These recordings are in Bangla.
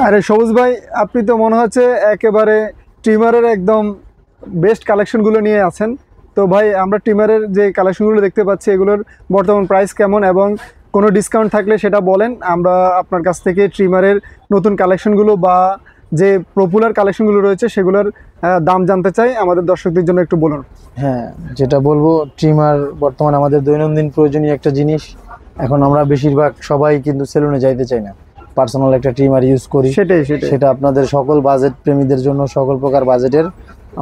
আরে সবুজ ভাই, আপনি তো মনে হচ্ছে একেবারে ট্রিমারের একদম বেস্ট কালেকশনগুলো নিয়ে আছেন। তো ভাই, আমরা ট্রিমারের যে কালেকশনগুলো দেখতে পাচ্ছি এগুলোর বর্তমান প্রাইস কেমন এবং কোনো ডিসকাউন্ট থাকলে সেটা বলেন। আমরা আপনার কাছ থেকে ট্রিমারের নতুন কালেকশনগুলো বা যে পপুলার কালেকশনগুলো রয়েছে সেগুলোর দাম জানতে চাই, আমাদের দর্শকদের জন্য একটু বলুন। হ্যাঁ, যেটা বলবো, ট্রিমার বর্তমানে আমাদের দৈনন্দিন প্রয়োজনীয় একটা জিনিস। এখন আমরা বেশিরভাগ সবাই কিন্তু সেলুনে যাইতে চাই না, পার্সোনাল একটা ট্রিমার ইউজ করি। সেটা আপনাদের সকল বাজেট প্রেমীদের জন্য, সকল প্রকার বাজেটের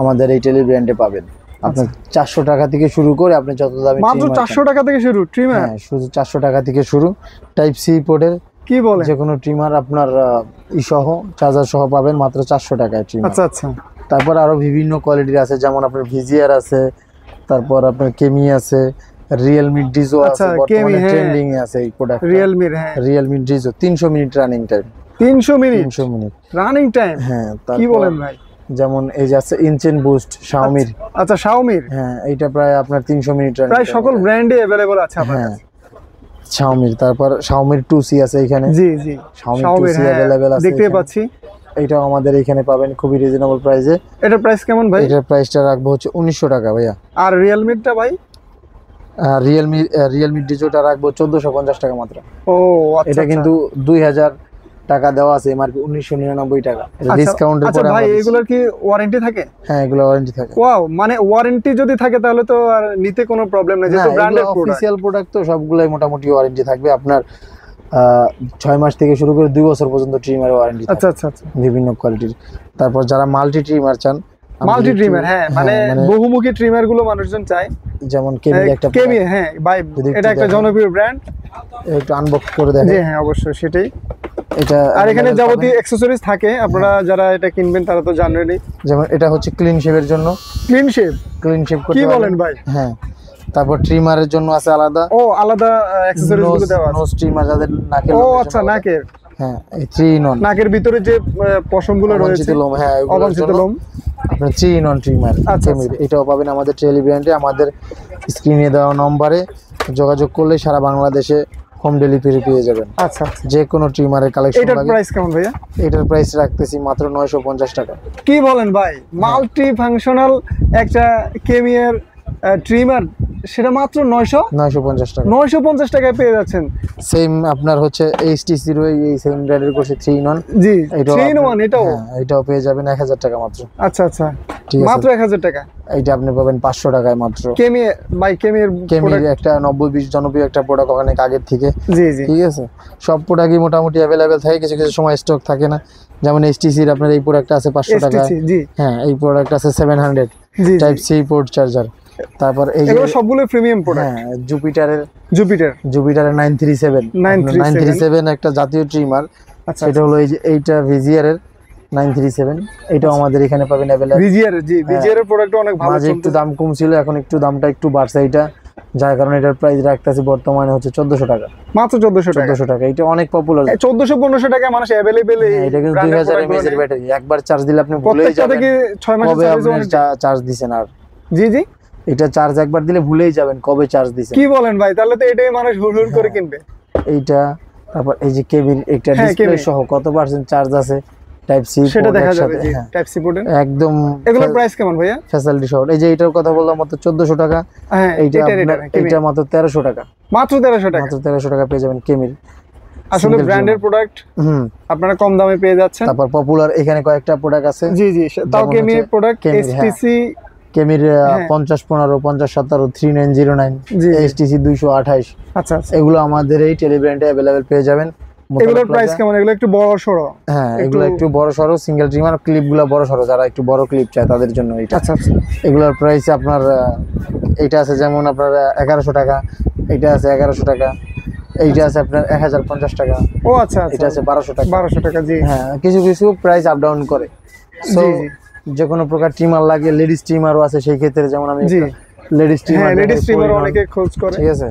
আমাদের এই টেলি ব্র্যান্ডে পাবেন। আপনার 400 টাকা থেকে শুরু করে আপনি যত দামি, মাত্র 400 টাকা থেকে শুরু ট্রিমার? হ্যাঁ, শুধু 400 টাকা থেকে শুরু। টাইপ সি পোর্টের কি বলে যে কোনো ট্রিমার আপনার সহ চার্জার সহ পাবেন মাত্র 400 টাকায় ট্রিমার। আচ্ছা আচ্ছা। তারপর আরো বিভিন্ন কোয়ালিটির আছে, যেমন আপনার ভিজিআর আছে, তারপর আপনার কেমি আছে, রিয়েলমি ডিজো আছে, বর্তমানে ট্রেন্ডিং এ আছে এই product. Realme Dizo 300 minute running time. 300 minute running time? হ্যাঁ। কি বলেন ভাই? যেমন এই যে আছে ইনচেন বুস্ট শাওমির। আচ্ছা, শাওমির। হ্যাঁ, এইটা প্রায় আপনার 300 মিনিট রানিং। প্রায় সকল ব্র্যান্ডে अवेलेबल আছে আপনার কাছে। শাওমির, তারপর শাওমির 2C আছে এখানে। জি জি, শাওমির 2C अवेलेबल আছে, দেখতে পাচ্ছি। এইটাও আমাদের এখানে পাবেন খুবই রিজনেবল প্রাইসে। এটার প্রাইস কেমন ভাই? এটার প্রাইসটা রাখবো হচ্ছে 1900 টাকা ভাইয়া। আর রিয়েলমিটা ভাই? রিয়েলমি ডিজোটা রাখবো 1450 টাকা মাত্র। ও আচ্ছা। এটা কিন্তু 2000 টাকা দেওয়া আছে, এমআরপি 1999 টাকা। ডিসকাউন্টের পরে। আচ্ছা ভাই, এগুলোর কি ওয়ারেন্টি থাকে? হ্যাঁ, এগুলো ওয়ারেন্টি থাকে। ওয়াও, মানে ওয়ারেন্টি যদি থাকে তাহলে তো আর নিতে কোনো প্রবলেম নেই, যেহেতু ব্র্যান্ডেড প্রোডাক্ট। অফিশিয়াল প্রোডাক্ট তো সবগুলাই মোটামুটি ওয়ারেন্টি থাকবে আপনার 6 মাস থেকে শুরু করে 2 বছর পর্যন্ত ট্রিমার ওয়ারেন্টি। আচ্ছা আচ্ছা আচ্ছা, বিভিন্ন কোয়ালিটির। তারপর যারা মাল্টি ট্রিমার চান, মাল্টি ট্রিমার, হ্যাঁ মানে বহুমুখী ট্রিমার গুলো মানুষজন চায়, যেমন কেমি একটা কেমি। হ্যাঁ ভাই, এটা একটা জনপ্রিয় ব্র্যান্ড। একটু আনবক্স করে দেখেন। জি হ্যাঁ, অবশ্যই সেটাই। এটা আর এখানে যাবতীয় অ্যাকসেসরিজ থাকে, আপনারা যারা এটা কিনবেন তারা তো জানেনই। যেমন এটা হচ্ছে ক্লিন শেভের জন্য। ক্লিন শেভ করতে কি বলেন ভাই? হ্যাঁ। তারপর ট্রিমারের জন্য আছে আলাদা। ও, আলাদা অ্যাকসেসরিজ গুলো দেওয়া আছে। নোজ ট্রিমার যাদের নাকের। ও আচ্ছা, নাকের। হ্যাঁ, এই 3 in 1। নাকের ভিতরে যে পশমগুলো রয়েছে, লোম, হ্যাঁ, অবাঞ্ছিত লোম, আপনার 3 in 1 ট্রিমার। আচ্ছা, এটাও পাবেন আমাদের টেলি ব্র্যান্ডে। আমাদের স্ক্রিনে দেওয়া নম্বরে যোগাযোগ করলে সারা বাংলাদেশে হোম ডেলিভারি পেয়ে যাবেন। আচ্ছা, যে কোনো ট্রিমারের কালেকশন। এটার প্রাইস কেমন ভাইয়া? এটার প্রাইস রাখতেছি মাত্র 950 টাকা। কি বলেন ভাই? মাল্টি ফাংশনাল একটা কেমিয়ার ট্রিমার, সেটা মাত্র 950 টাকা। 950 টাকায় পেয়ে যাচ্ছেন। সেম আপনার হচ্ছে HTC এর এই সেম ব্র্যান্ডের করছে 3 in 1। জি, 3 in 1 এটাও পেয়ে যাবেন 1000 টাকা মাত্র। আচ্ছা আচ্ছা, মাত্র 1000 টাকা। এইটা আপনি পাবেন 500 টাকায় মাত্র। কেমির একটা 90-20 জনপ্রিয় একটা প্রোডাক্ট অনেক আগের থেকে। জি জি, ঠিক আছে। সব প্রোডাক্টই মোটামুটি अवेलेबल থাকে, কিছু কিছু সময় স্টক থাকে না। যেমন HTC এর আপনার এই প্রোডাক্টটা আছে 500 টাকা। জি হ্যাঁ, এই প্রোডাক্ট আছে 700 টাইপ সি পোর্ট চার্জার। তারপর এই এগুলো সবগুলো প্রিমিয়াম প্রোডাক্ট। হ্যাঁ, জুপিটারের 937 একটা জাতীয় ট্রিমার। আচ্ছা, এটা হলো এই যে এইটা ভিজিআর এর 937। এটাও আমাদের এখানে পাবেন अवेलेबल। ভিজিআর এর প্রোডাক্ট অনেক ভালো চলছে। একটু দাম কম ছিল, এখন একটু দামটা একটু বাড়ছে এটা, যার কারণে এটার প্রাইস রাখতেছি বর্তমানে হচ্ছে 1400 টাকা। মাত্র 1400 টাকা। এটা অনেক পপুলার। 1400-1500 টাকায় মানুষ अवेलेबल। এটা কিন্তু 2000 mAh এর ব্যাটারি, একবার চার্জ দিলে আপনি ভুলেই যাবেন 6 মাস চার্জ দিবেন। আর জি জি, এটা চার্জ একবার দিলে ভুলেই যাবেন কবে চার্জ দিছেন। কি বলেন ভাই? তাহলে তো এটাই মানুষ হুড় করে কিনবে এইটা। তারপর এই যে কেবির একটা ডিসপ্লে সহ কত পার্সেন্ট চার্জ আছে, টাইপ সি সেটা দেখা যাবে। জি, টাইপ সি পোর্ট একদম। এগুলোর প্রাইস কেমন ভাইয়া? ফ্যাসিলিটি সহ। এই যে এটার কথা বললাম মাত্র 1400 টাকা। হ্যাঁ, এইটা মাত্র 1300 টাকা। মাত্র 1300 টাকা। মাত্র 1300 টাকা পেয়ে যাবেন কেমির। আসলে ব্র্যান্ডের প্রোডাক্ট আপনারা কম দামে পেয়ে যাচ্ছেন। তারপর পপুলার এখানে কয়েকটা প্রোডাক্ট আছে। জি জি, তাও কেমির প্রোডাক্ট। HTC কেমির 5015, 5017, 3909, HTC 228। আচ্ছা, এগুলো আমাদের এই টেলি ব্র্যান্ডে अवेलेबल পেয়ে যাবেন। এগুলোর প্রাইস কেমন? এগুলো একটু বড় সরো। হ্যাঁ, এগুলো একটু বড় সরো সিঙ্গেল ট্রিমার। ক্লিপগুলো বড় সরো, যারা একটু বড় ক্লিপ চায় তাদের জন্য এটা। আচ্ছা আচ্ছা, এগুলোর প্রাইস আপনার এইটা আছে যেমন আপনার 1100 টাকা, এইটা আছে 1100 টাকা, এইটা আছে আপনার 1050 টাকা। ও আচ্ছা, এটা আছে 1200 টাকা। 1200 টাকা। জি হ্যাঁ, কিছু কিছু প্রাইস আপ ডাউন করে। সো যে কোনো প্রকার ট্রিমার লাগে, লেডিস ট্রিমারও আছে সেই ক্ষেত্রে। যেমন আমি লেডিস ট্রিমার অনেকে খোঁজ করে। ঠিক আছে।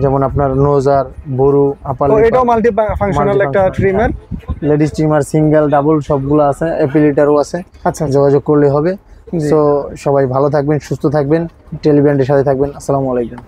যেমন আপনার নোজার, বরু, আপার লিপ, এটাও মাল্টি ফাংশনাল একটা trimmer. Ladies trimmer single, double সবগুলো আছে। অ্যাপিলিটারও আছে। আচ্ছা, যোগাযোগ করলে হবে। সো সবাই ভালো থাকবেন, সুস্থ থাকবেন, টেলি ব্র্যান্ডের সাথে থাকবেন। আসসালামু আলাইকুম।